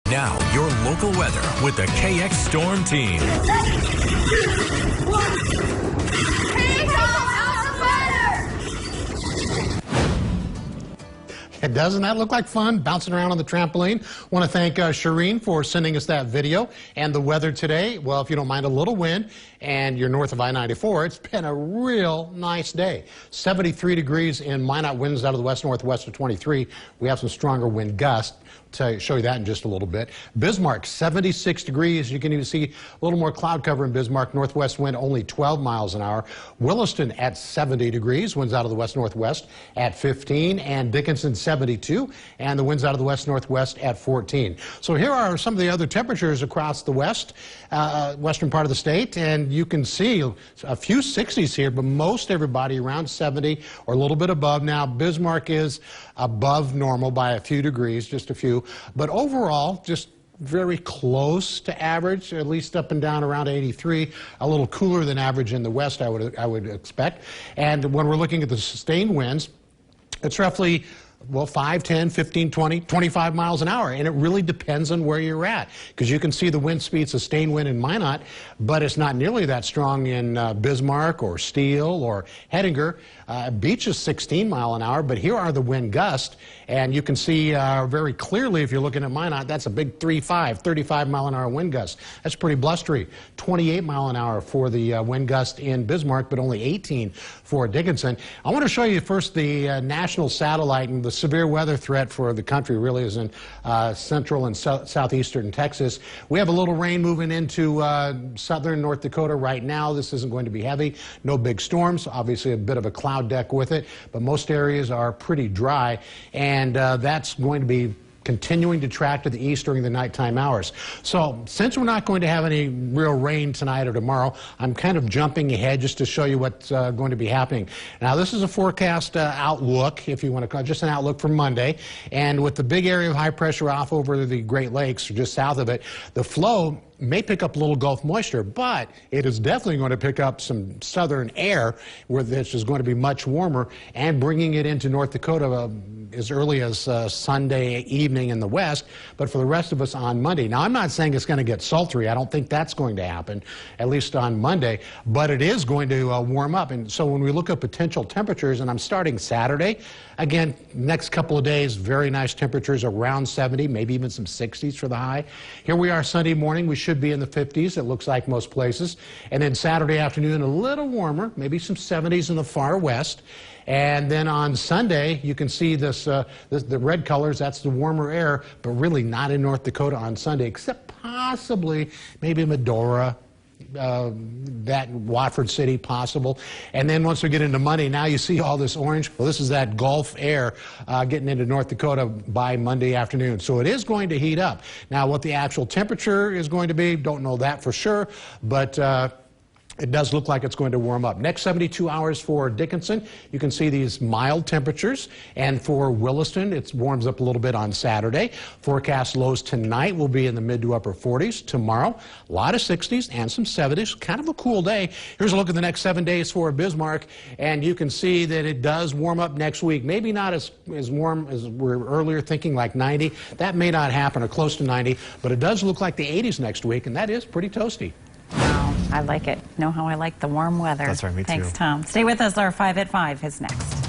Now, your local weather with the KX Storm Team. Doesn't that look like fun, bouncing around on the trampoline? Want to thank Shireen for sending us that video. And the weather today, well, if you don't mind a little wind and you're north of I-94, it's been a real nice day. 73 degrees in Minot, winds out of the west-northwest of 23. We have some stronger wind gusts. To show you that in just a little bit. Bismarck, 76 degrees. You can even see a little more cloud cover in Bismarck. Northwest wind only 12 miles an hour. Williston at 70 degrees. Winds out of the west-northwest at 15. And Dickinson, 72. And the winds out of the west-northwest at 14. So here are some of the other temperatures across the western part of the state. And you can see a few 60s here, but most everybody around 70 or a little bit above. Now, Bismarck is above normal by a few degrees, just a few. But overall, just very close to average, at least up and down around 83, a little cooler than average in the west, I would expect. And when we're looking at the sustained winds, it's roughly, well, 5, 10, 15, 20, 25 miles an hour. And it really depends on where you're at. Because you can see the wind speed, sustained wind in Minot, but it's not nearly that strong in Bismarck or Steele or Hettinger. Beach is 16 mile an hour, but here are the wind gusts. And you can see very clearly, if you're looking at Minot, that's a big 35 mile an hour wind gust. That's pretty blustery. 28 mile an hour for the wind gust in Bismarck, but only 18 for Dickinson. I want to show you first the national satellite, and the severe weather threat for the country really is in central and southeastern Texas. We have a little rain moving into southern North Dakota right now. This isn't going to be heavy. No big storms. Obviously a bit of a cloud deck with it, but most areas are pretty dry, and that's going to be continuing to track to the east during the nighttime hours. So since we're not going to have any real rain tonight or tomorrow, I'm kind of jumping ahead just to show you what's going to be happening. Now, this is a forecast outlook, if you want to call it, just an outlook for Monday. And with the big area of high pressure off over the Great Lakes, or just south of it, the flow may pick up a little Gulf moisture, but it is definitely going to pick up some southern air, where this is going to be much warmer, and bringing it into North Dakota as early as Sunday evening in the west, but for the rest of us on Monday. Now, I'm not saying it's going to get sultry. I don't think that's going to happen, at least on Monday, but it is going to warm up. And so when we look at potential temperatures, and I'm starting Saturday, again, next couple of days, very nice temperatures around 70, maybe even some 60s for the high. Here we are Sunday morning. We should be in the 50s, it looks like most places. And then Saturday afternoon, a little warmer, maybe some 70s in the far west. And then on Sunday, you can see this, the red colors, that's the warmer air, but really not in North Dakota on Sunday, except possibly maybe Medora, that Watford City possible. And then once we get into Monday, now you see all this orange. Well, this is that Gulf air getting into North Dakota by Monday afternoon. So it is going to heat up. Now, what the actual temperature is going to be, don't know that for sure, but it does look like it's going to warm up. Next 72 hours for Dickinson, you can see these mild temperatures. And for Williston, it warms up a little bit on Saturday. Forecast lows tonight will be in the mid to upper 40s. Tomorrow, a lot of 60s and some 70s. Kind of a cool day. Here's a look at the next 7 days for Bismarck. And you can see that it does warm up next week. Maybe not as warm as we were earlier thinking, like 90. That may not happen, or close to 90. But it does look like the 80s next week, and that is pretty toasty. Wow, I like it. Know how I like the warm weather. That's right, me too. Thanks, Tom. Stay with us. Our 5 at 5 is next.